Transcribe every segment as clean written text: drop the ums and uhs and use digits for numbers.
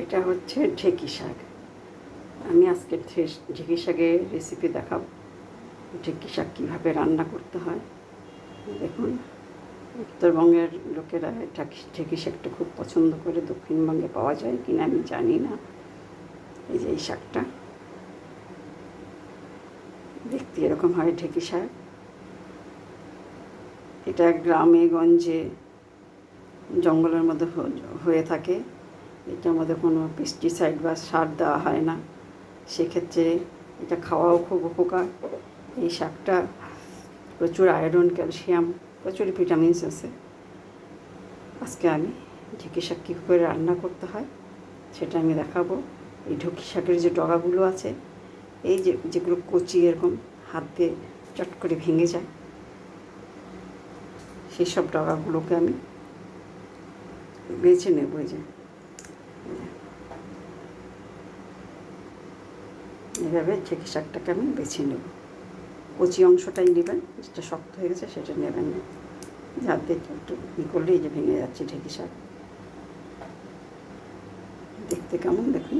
এটা হচ্ছে ঢেঁকি শাক। আমি আজকে ঢেঁকি শাকের রেসিপি দেখাবো। ঢেঁকি শাক কীভাবে রান্না করতে হয় দেখুন। উত্তরবঙ্গের লোকেরা ঢেঁকি শাকটা খুব পছন্দ করে। দক্ষিণবঙ্গে পাওয়া যায় কিনা আমি জানি না। এই যে এই শাকটা দেখতে এরকম হয় ঢেঁকি শাক। এটা গ্রামে গঞ্জে জঙ্গলের মধ্যে হয়ে থাকে। এটার মধ্যে কোনো পেস্টিসাইড বা সার দেওয়া হয় না। সেক্ষেত্রে এটা খাওয়াও খুব উপকার। এই শাকটা প্রচুর আয়রন, ক্যালসিয়াম, প্রচুর ভিটামিনস আছে। আজকে আমি ঢেঁকি শাক কী করে রান্না করতে হয় সেটা আমি দেখাবো। এই ঢেঁকি শাকের যে ডগাগুলো আছে, এই যেগুলো কচি এরকম হাত দিয়ে চট করে ভেঙে যায়, সেই সব ডগাগুলোকে আমি বেছে নেব। যে এভাবে ঢেঁকি শাকটাকে আমি বেছে নেব। কচি অংশটাই নেবেন, যেটা শক্ত হয়ে গেছে সেটা নেবেন না। যাতে একটু ই করলে এই যে ভেঙে যাচ্ছে ঢেঁকি শাক। দেখতে কেমন দেখুন।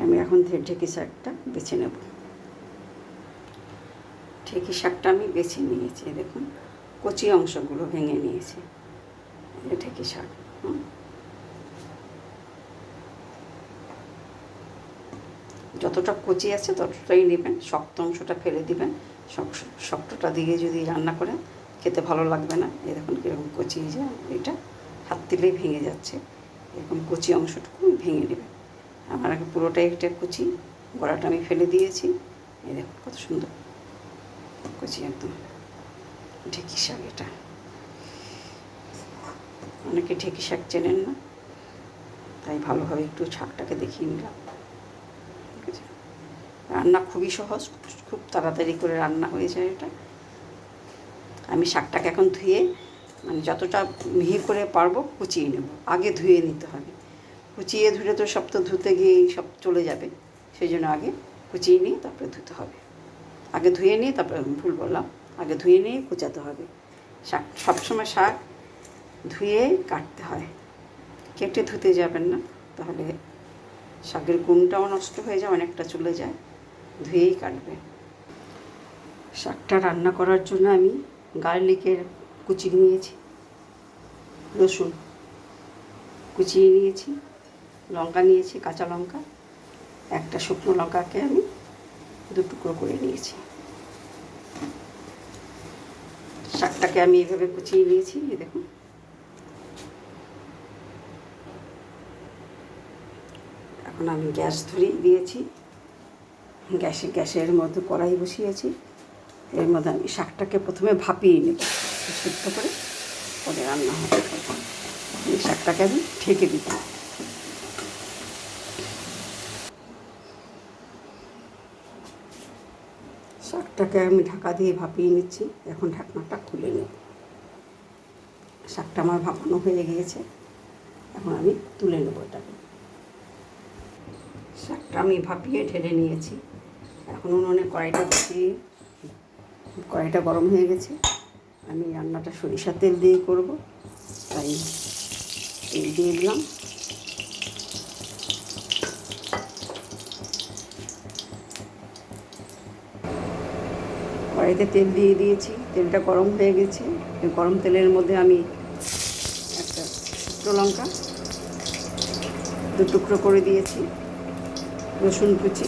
আমি এখন ঢেঁকি শাকটা বেছে নেব। ঢেঁকি শাকটা আমি বেছে নিয়েছি, দেখুন কচি অংশগুলো ভেঙে নিয়েছি। ঢেঁকি শাক যতটা কচি আছে ততটাই নেবেন, শক্ত অংশটা ফেলে দিবেন। শক্তটা দিয়ে যদি রান্না করেন খেতে ভালো লাগবে না। এই দেখুন কীরকম কচি, যে এটা হাত দিলেই ভেঙে যাচ্ছে। এরকম কচি অংশটুকু ভেঙে নেবেন। আমার আগে পুরোটাই একটা কচি, গড়াটা আমি ফেলে দিয়েছি। এই দেখুন কত সুন্দর কচি একদম ঢেঁকি শাক। এটা অনেকে ঢেঁকি শাক চেনেন না, তাই ভালোভাবে একটু শাকটাকে দেখিয়ে নিলাম। ঠিক আছে, রান্না খুবই সহজ, খুব তাড়াতাড়ি করে রান্না হয়ে যায় এটা। আমি শাকটাকে এখন ধুয়ে যতটা মিহি করে পারবো কুচিয়ে নেব। আগে ধুয়ে নিতে হবে, কুচিয়ে ধুলে তো সব তো ধুতে গিয়ে সব চলে যাবে। সেই জন্য আগে কুচিয়ে নিয়ে তারপরে ধুতে হবে। আগে ধুয়ে নিয়ে তারপরে, ভুল বললাম, আগে ধুয়ে নিয়ে কুচাতে হবে। শাক সবসময় শাক ধুয়ে কাটতে হয়, কেটে ধুতে যাবেন না, তাহলে শাকের গুণটাও নষ্ট হয়ে যায়, অনেকটা চলে যায়। ধুয়েই কাটবে। শাকটা রান্না করার জন্য আমি গার্লিকের কুচি নিয়েছি, রসুন কুচিয়ে নিয়েছি, লঙ্কা নিয়েছি, কাঁচা লঙ্কা, একটা শুকনো লঙ্কাকে আমি দু টুকরো করে নিয়েছি। শাকটাকে আমি এভাবে কুচিয়ে নিয়েছি। দেখুন এখন আমি গ্যাস ধরিয়ে দিয়েছি। গ্যাসের মধ্যে কড়াই বসিয়েছি। এর মধ্যে আমি শাকটাকে প্রথমে ভাপিয়ে নেব, সিদ্ধ করে পরে রান্না হবে। এই শাকটাকে আমি ঢেকে দিই। শাকটাকে আমি ঢাকা দিয়ে ভাপিয়ে নিচ্ছি। এখন ঢাকনাটা খুলে নেব। শাকটা আমার ভাপানো হয়ে গিয়েছে, এখন আমি তুলে নেব এটাকে। শাকটা আমি ভাপিয়ে ঢেলে নিয়েছি। এখন উনুনে কড়াইটা গরম হয়ে গেছে। আমি রান্নাটা সরিষার তেল দিয়ে করব, তাই তেল দিয়ে দিলাম। কড়াইতে তেল দিয়ে দিয়েছি, তেলটা গরম হয়ে গেছে। গরম তেলের মধ্যে আমি একটা শুকনো লঙ্কা দু টুকরো করে দিয়েছি, রসুন কুচি,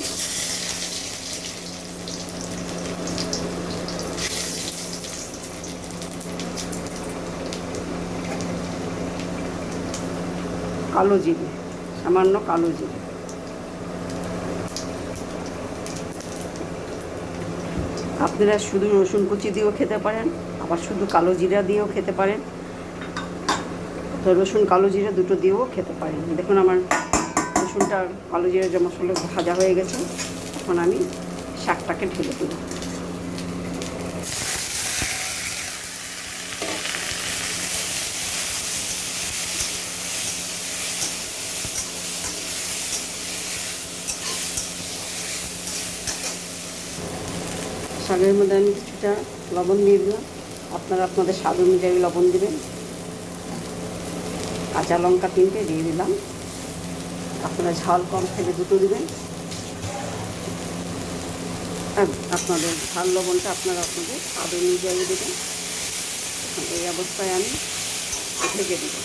কালো জিরে, সামান্য কালো জিরে, আপনারা শুধু রসুন কুচি দিয়েও খেতে পারেন, আবার শুধু কালো জিরা দিয়েও খেতে পারেন। তো রসুন কালো জিরা দুটো দিয়েও খেতে পারেন। দেখুন আমার রসুনটা কালো জিরা যে মশলা ভাজা হয়ে গেছে। এখন আমি শাকটাকে ঢেলে দেব। শাকের মধ্যে আমি কিছুটা লবণ দিয়ে দিলাম। আপনারা আপনাদের স্বাদ অনুযায়ী লবণ দেবেন। কাঁচা লঙ্কা 3টে দিয়ে দিলাম। আপনারা ঝাল কম খেলে 2টো দেবেন। আপনাদের ঝাল লবণটা আপনারা আপনাদের স্বাদ অনুযায়ী দেবেন। এই অবস্থায় আমি ঢেকে দেব।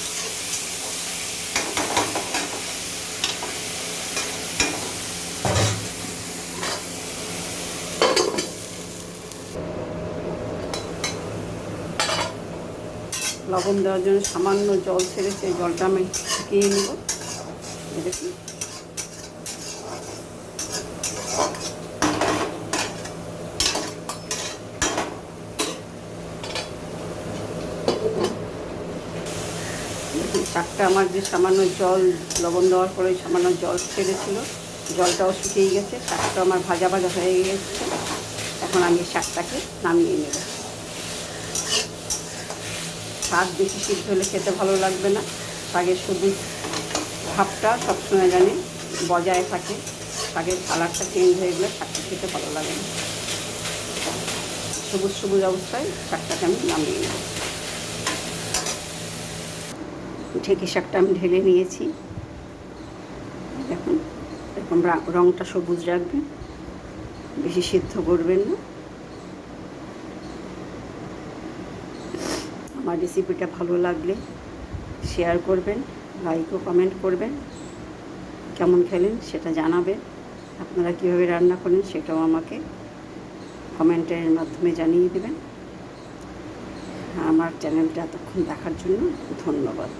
লবণ দেওয়ার জন্য সামান্য জল ছেড়েছে, জলটা আমি শুকিয়ে নেব। দেখুন শাকটা আমার যে সামান্য জল, লবণ দেওয়ার পরে সামান্য জল ছেড়েছিল, জলটাও শুকিয়ে গেছে, শাকটা আমার ভাজা ভাজা হয়ে গেছে। এখন আমি শাকটাকে নামিয়ে নেব। শাক বেশি সিদ্ধ হলে খেতে ভালো লাগবে না। শাকের সবুজ ভাবটা সবসময় জানি বজায় থাকে। শাকের কালারটা চেঞ্জ হয়ে গেলে শাকটা খেতে ভালো লাগে না। সবুজ সবুজ অবস্থায় শাকটাকে আমি নামিয়ে নেব। ঢেঁকি শাকটা আমি ঢেলে নিয়েছি। দেখুন এরকম রঙটা সবুজ রাখবেন, বেশি সিদ্ধ করবেন না। আমার রেসিপিটা ভালো লাগলে শেয়ার করবেন, লাইক ও কমেন্ট করবেন। কেমন খেলেন সেটা জানাবেন। আপনারা কীভাবে রান্না করেন সেটাও আমাকে কমেন্টের মাধ্যমে জানিয়ে দেবেন। আমার চ্যানেলটা এতক্ষণ দেখার জন্য ধন্যবাদ।